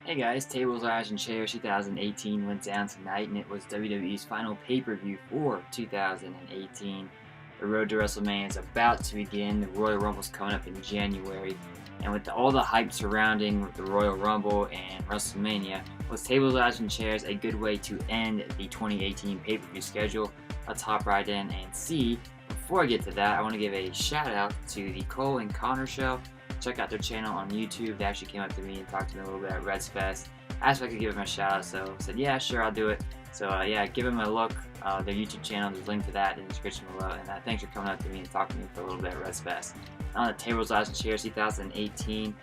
Hey guys, Tables, Ladders, and Chairs 2018 went down tonight, and it was WWE's final pay-per-view for 2018. The road to WrestleMania is about to begin. The Royal Rumble's coming up in January, and with all the hype surrounding the Royal Rumble and WrestleMania, was Tables, Ladders, and Chairs a good way to end the 2018 pay-per-view schedule? Let's hop right in and see. Before I get to that, I want to give a shout out to the Cole and Connor Show. Check out their channel on YouTube. They actually came up to me and talked to me a little bit at Reds Fest. Asked if I could give them a shout out, so I said, yeah, sure, I'll do it. So yeah, give them a look. Their YouTube channel, there's a link to that in the description below. And thanks for coming up to me and talking to me for a little bit at Reds Fest. On the Tables, Ladders, and Chairs 2018.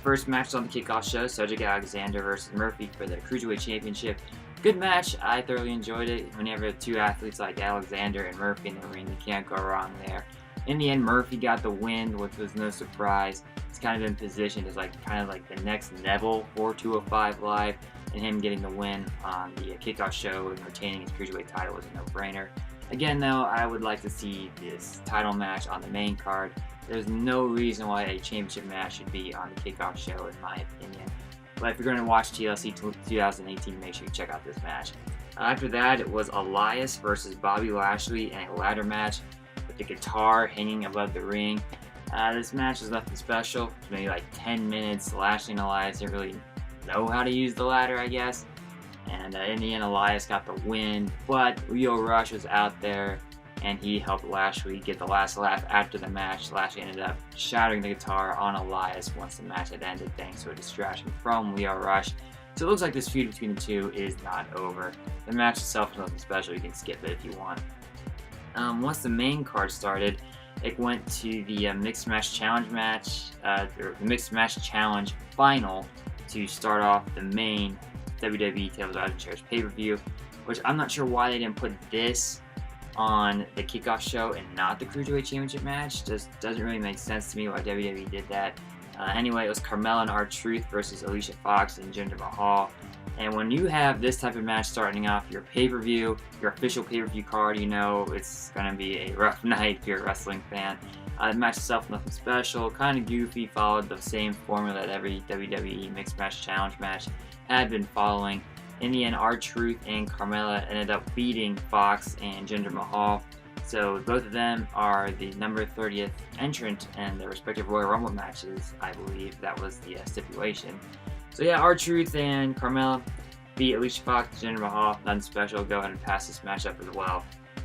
First match was on the kickoff show, Cedric Alexander versus Murphy for the Cruiserweight Championship. Good match. I thoroughly enjoyed it. Whenever two athletes like Alexander and Murphy in the ring, you can't go wrong there. In the end, Murphy got the win, which was no surprise. He's kind of been positioned as kind of like the next Neville for 205 Live, and him getting the win on the kickoff show and retaining his Cruiserweight title was a no-brainer. Again, though, I would like to see this title match on the main card. There's no reason why a championship match should be on the kickoff show, in my opinion. But if you're going to watch TLC 2018, make sure you check out this match. After that, it was Elias versus Bobby Lashley in a ladder match with the guitar hanging above the ring. This match was nothing special. It was maybe like 10 minutes. Lashley and Elias didn't really know how to use the ladder, I guess. And in the end, Elias got the win. But Lio Rush was out there, and he helped Lashley get the last laugh after the match. Lashley ended up shattering the guitar on Elias once the match had ended, thanks to a distraction from Lio Rush. So it looks like this feud between the two is not over. The match itself is nothing special. You can skip it if you want. Once the main card started, it went to the Mixed Match Challenge match, or the Mixed Match Challenge final to start off the main WWE Tables, Ladders, and Chairs pay-per-view, which I'm not sure why they didn't put this on the kickoff show and not the Cruiserweight Championship match. Just doesn't really make sense to me why WWE did that. Anyway, it was Carmella and R-Truth versus Alicia Fox and Jinder Mahal. And when you have this type of match starting off your pay-per-view, your official pay-per-view card, you know it's going to be a rough night if you're a wrestling fan. The match itself, nothing special, kind of goofy, followed the same formula that every WWE Mixed Match Challenge match had been following. In the end, R-Truth and Carmella ended up beating Fox and Jinder Mahal. So both of them are the number 30th entrant in their respective Royal Rumble matches, I believe. That was the stipulation. So yeah, R-Truth and Carmella beat Alicia Fox and Jinder Mahal. Nothing special. Go ahead and pass this match up as well.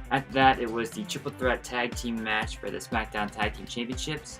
After that, it was the Triple Threat Tag Team match for the SmackDown Tag Team Championships.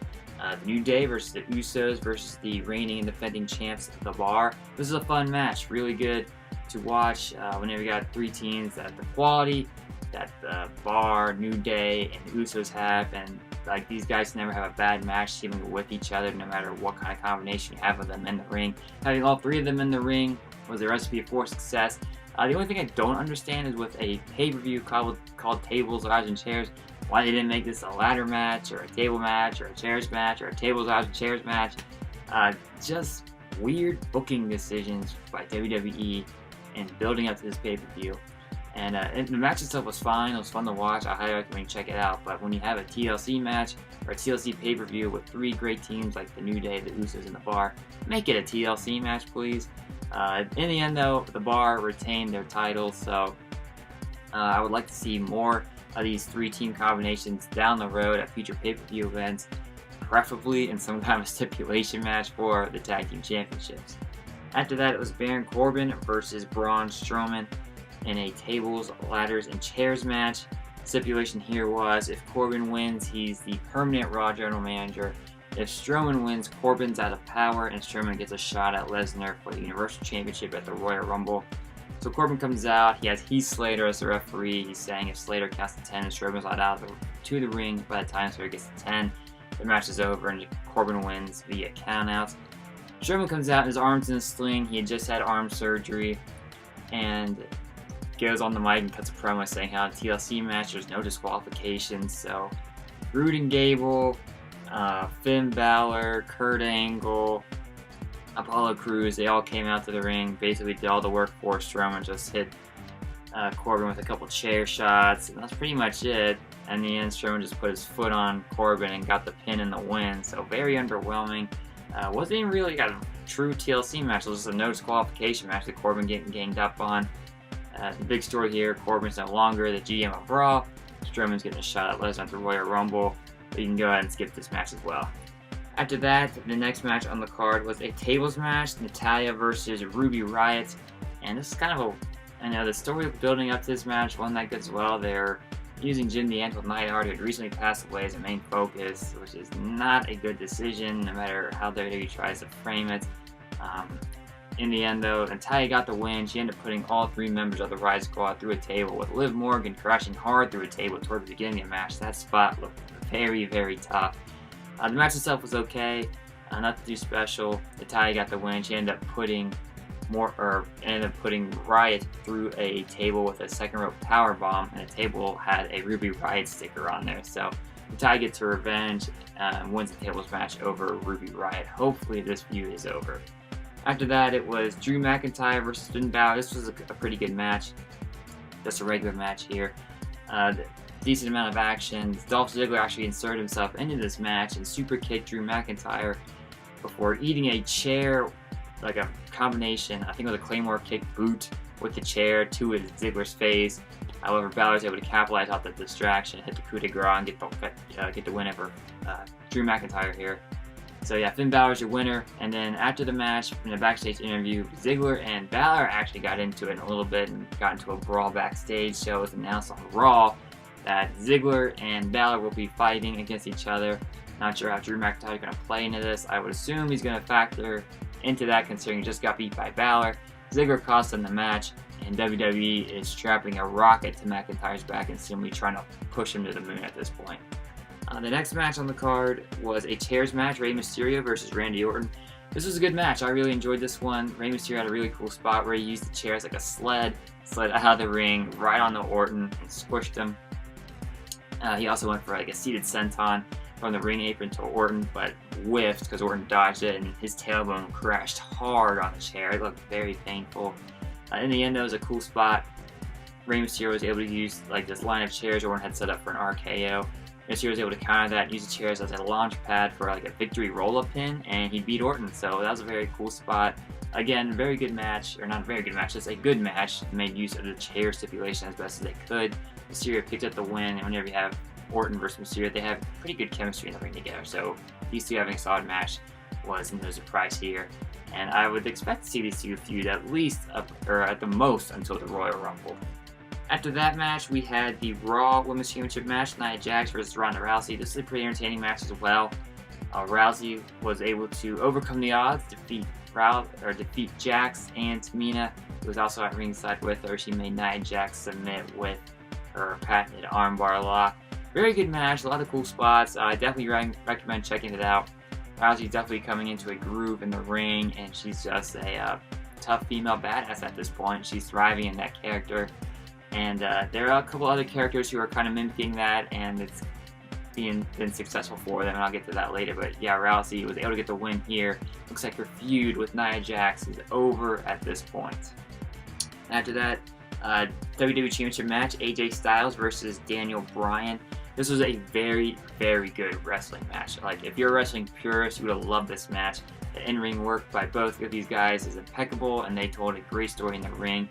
New Day versus the Usos versus the reigning and defending champs, The Bar. This is a fun match. Really good to watch. Whenever you got three teams that have the quality that The Bar, New Day, and the Usos have, and like these guys never have a bad match teaming with each other, no matter what kind of combination you have with them in the ring. Having all three of them in the ring was a recipe for success. The only thing I don't understand is with a pay-per-view called Tables, Ladders, and Chairs, why they didn't make this a ladder match, or a table match, or a chairs match, or a Tables, Ladders, and Chairs match. Just weird booking decisions by WWE in building up to this pay-per-view. And the match itself was fine. It was fun to watch. I highly recommend you check it out. But when you have a TLC match or a TLC pay-per-view with three great teams like the New Day, the Usos, and The Bar, make it a TLC match, please. In the end, though, The Bar retained their titles, so I would like to see more of these three-team combinations down the road at future pay-per-view events, preferably in some kind of stipulation match for the Tag Team Championships. After that, it was Baron Corbin versus Braun Strowman in a Tables, Ladders, and Chairs match. Stipulation here was if Corbin wins, he's the permanent Raw General Manager. If Strowman wins, Corbin's out of power, and Strowman gets a shot at Lesnar for the Universal Championship at the Royal Rumble. So Corbin comes out, he has Heath Slater as the referee. He's saying if Slater counts to 10 and Strowman's not out to the ring by the time Slater gets to 10, the match is over and Corbin wins via countout. Strowman comes out, his arm's in a sling. He had just had arm surgery, and goes on the mic and cuts a promo saying how in TLC match there's no disqualifications. So Roode and Gable, Finn Balor, Kurt Angle, Apollo Crews, they all came out to the ring, basically did all the work for Strowman, just hit Corbin with a couple chair shots, and that's pretty much it. And in the end, Strowman just put his foot on Corbin and got the pin and the win, so very underwhelming. Wasn't even really a true TLC match. It was just a no disqualification match that Corbin getting ganged up on. The big story here, Corbin's no longer the GM of Raw. Strowman's getting a shot at Lesnar at the Royal Rumble. But you can go ahead and skip this match as well. After that, the next match on the card was a tables match, Natalya versus Ruby Riott. And this is kind of the story building up to this match wasn't that good as well. They're using Jim the Anvil Neidhart, who had recently passed away, as a main focus, which is not a good decision, no matter how WWE tries to frame it. In the end, though, Natalya got the win. She ended up putting all 3 members of the Riott Squad through a table, with Liv Morgan crashing hard through a table toward the beginning of the match. That spot looked very, very tough. The match itself was okay, nothing too special. Natalya got the win. She ended up putting Riott through a table with a second rope power bomb, and the table had a Ruby Riott sticker on there. So Natalya gets her revenge, wins the tables match over Ruby Riott. Hopefully this feud is over. After that, it was Drew McIntyre versus Finn Balor. This was a pretty good match. Just a regular match here. Decent amount of action. Dolph Ziggler actually inserted himself into this match and super kicked Drew McIntyre before eating a chair, like a combination, I think it was a Claymore kick boot with the chair to Ziggler's face. However, Balor was able to capitalize off the distraction, hit the coup de grace, and get the win over Drew McIntyre here. So yeah, Finn Balor's your winner. And then after the match, in a backstage interview, Ziggler and Balor actually got into it in a little bit and got into a brawl backstage. So it was announced on Raw that Ziggler and Balor will be fighting against each other. Not sure how Drew McIntyre is going to play into this. I would assume he's going to factor into that, considering he just got beat by Balor. Ziggler cost him the match, and WWE is strapping a rocket to McIntyre's back and simply trying to push him to the moon at this point. The next match on the card was a chairs match, Rey Mysterio versus Randy Orton. This was a good match. I really enjoyed this one. Rey Mysterio had a really cool spot where he used the chairs like a sled out of the ring right onto Orton and squished him. He also went for like a seated senton from the ring apron to Orton, but whiffed because Orton dodged it, and his tailbone crashed hard on the chair. It looked very painful. In the end, that was a cool spot. Rey Mysterio was able to use like this line of chairs Orton had set up for an RKO. Mysterio was able to counter that and use the chairs as a launch pad for like a victory roll-up pin, and he beat Orton. So that was a very cool spot. Again, very good match, or not a very good match, just a good match. Made use of the chair stipulation as best as they could. Mysterio picked up the win, and whenever you have Orton versus Mysterio, they have pretty good chemistry in the ring together. So these two having a solid match was no surprise here. And I would expect to see these two feud at least or at the most until the Royal Rumble. After that match, we had the Raw Women's Championship match, Nia Jax versus Ronda Rousey. This is a pretty entertaining match as well. Rousey was able to overcome the odds, defeat Jax and Tamina, who was also at ringside with her. She made Nia Jax submit with her patented armbar lock. Very good match, a lot of cool spots. I definitely recommend checking it out. Rousey's definitely coming into a groove in the ring, and she's just a tough female badass at this point. She's thriving in that character. And there are a couple other characters who are kind of mimicking that, and it's been successful for them, and I'll get to that later. But yeah, Rousey was able to get the win here. Looks like her feud with Nia Jax is over at this point. After that, WWE Championship match, AJ Styles versus Daniel Bryan. This was a very, very good wrestling match. Like, if you're a wrestling purist, you would have loved this match. The in-ring work by both of these guys is impeccable, and they told a great story in the ring.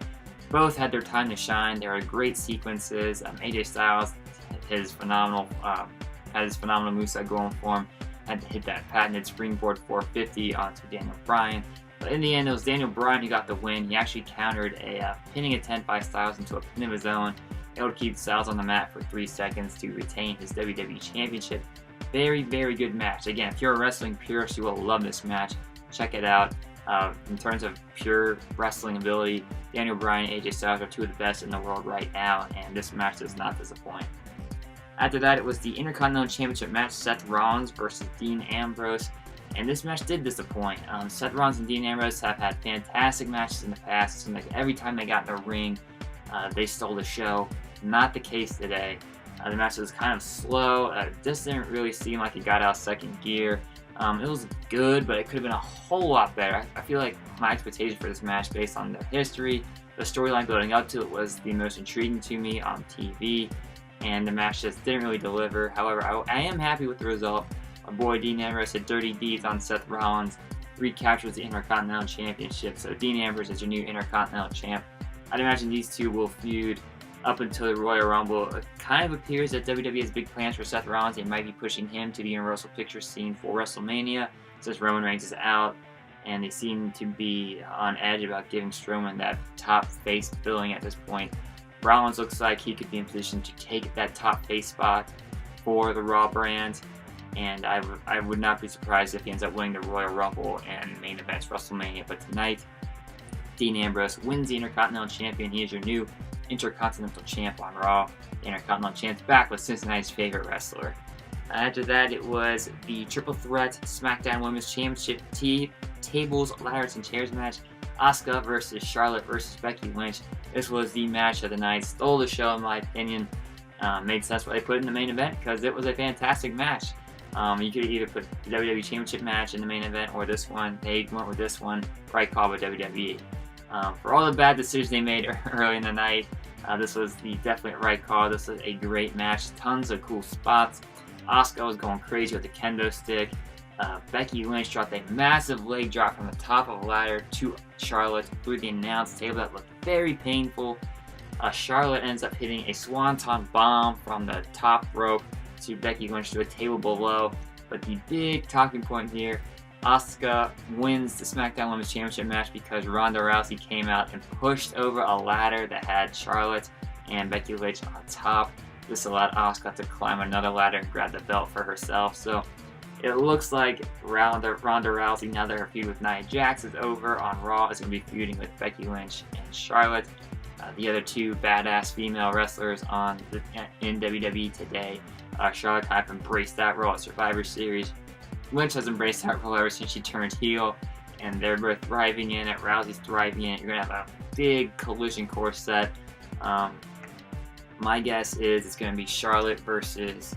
Both had their time to shine. There were great sequences. AJ Styles had his phenomenal moveset going for him. Had to hit that patented springboard 450 onto Daniel Bryan. But in the end, it was Daniel Bryan who got the win. He actually countered a pinning attempt by Styles into a pin of his own, able to keep Styles on the mat for 3 seconds to retain his WWE Championship. Very, very good match. Again, if you're a wrestling purist, you will love this match. Check it out. In terms of pure wrestling ability, Daniel Bryan and AJ Styles are two of the best in the world right now, and this match does not disappoint. After that, it was the Intercontinental Championship match, Seth Rollins versus Dean Ambrose, and this match did disappoint. Seth Rollins and Dean Ambrose have had fantastic matches in the past. It seemed like every time they got in the ring, they stole the show. Not the case today. The match was kind of slow. It just didn't really seem like it got out of second gear. It was good, but it could have been a whole lot better. I feel like my expectation for this match, based on their history, the storyline building up to it, was the most intriguing to me on TV, and the match just didn't really deliver. However, I am happy with the result. My boy Dean Ambrose had dirty deeds on Seth Rollins, recaptures the Intercontinental Championship. So Dean Ambrose is your new Intercontinental Champ. I'd imagine these two will feud up until the Royal Rumble. It kind of appears that WWE has big plans for Seth Rollins. They might be pushing him to the Universal Picture scene for WrestleMania since Roman Reigns is out, and they seem to be on edge about giving Strowman that top face billing at this point. Rollins looks like he could be in position to take that top face spot for the Raw brand, and I would not be surprised if he ends up winning the Royal Rumble and main events WrestleMania. But tonight, Dean Ambrose wins the Intercontinental Champion. He is your new Intercontinental Champ on Raw. The Intercontinental Champ's back with Cincinnati's favorite wrestler. After that, it was the Triple Threat SmackDown Women's Championship Tables, Ladders, and Chairs match. Asuka versus Charlotte versus Becky Lynch. This was the match of the night. Stole the show, in my opinion. Made sense why they put it in the main event because it was a fantastic match. You could either put the WWE Championship match in the main event or this one. They went with this one. Right call by WWE. For all the bad decisions they made early in the night, this was the definite right call. This was a great match. Tons of cool spots. Asuka was going crazy with the kendo stick. Becky Lynch dropped a massive leg drop from the top of a ladder to Charlotte through the announce table that looked very painful. Charlotte ends up hitting a swanton bomb from the top rope to Becky Lynch to a table below. But the big talking point here, Asuka wins the SmackDown Women's Championship match because Ronda Rousey came out and pushed over a ladder that had Charlotte and Becky Lynch on top. This allowed Asuka to climb another ladder and grab the belt for herself. So it looks like Ronda Rousey, now that her feud with Nia Jax is over on Raw, is going to be feuding with Becky Lynch and Charlotte, the other two badass female wrestlers in WWE today. Charlotte kind of embraced that role at Survivor Series. Lynch has embraced that role ever since she turned heel, and they're both thriving in it. Rousey's thriving in it. You're going to have a big collision course set. My guess is it's going to be Charlotte versus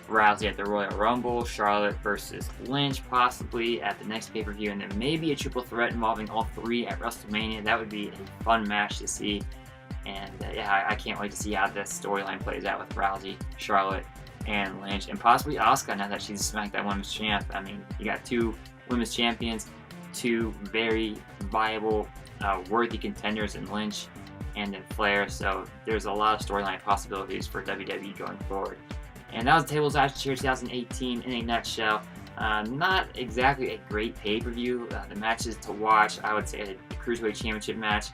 Rousey at the Royal Rumble, Charlotte versus Lynch possibly at the next pay-per-view, and then maybe a triple threat involving all three at WrestleMania. That would be a fun match to see, and yeah, I can't wait to see how this storyline plays out with Rousey, Charlotte, and Lynch, and possibly Asuka now that she's a SmackDown Women's Champ. I mean, you got two Women's Champions, two very viable, worthy contenders in Lynch and in Flair, so there's a lot of storyline possibilities for WWE going forward. And that was Tables, Ladders, and Chairs 2018 in a nutshell. Not exactly a great pay-per-view. The matches to watch, I would say the Cruiserweight Championship match,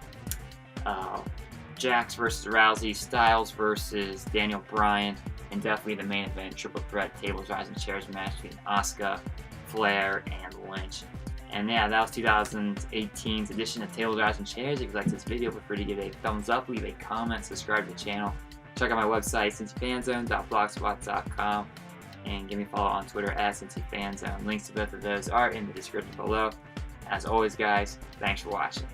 Jax versus Rousey, Styles versus Daniel Bryan, and definitely the main event, Triple Threat Tables, Ladders, and Chairs match between Asuka, Flair, and Lynch. And yeah, that was 2018's edition of Tables, Ladders, and Chairs. If you liked this video, feel free to give it a thumbs up, leave a comment, subscribe to the channel. Check out my website, cincyfanzone.blogspot.com, and give me a follow on Twitter at Cincy Fan Zone. Links to both of those are in the description below. As always, guys, thanks for watching.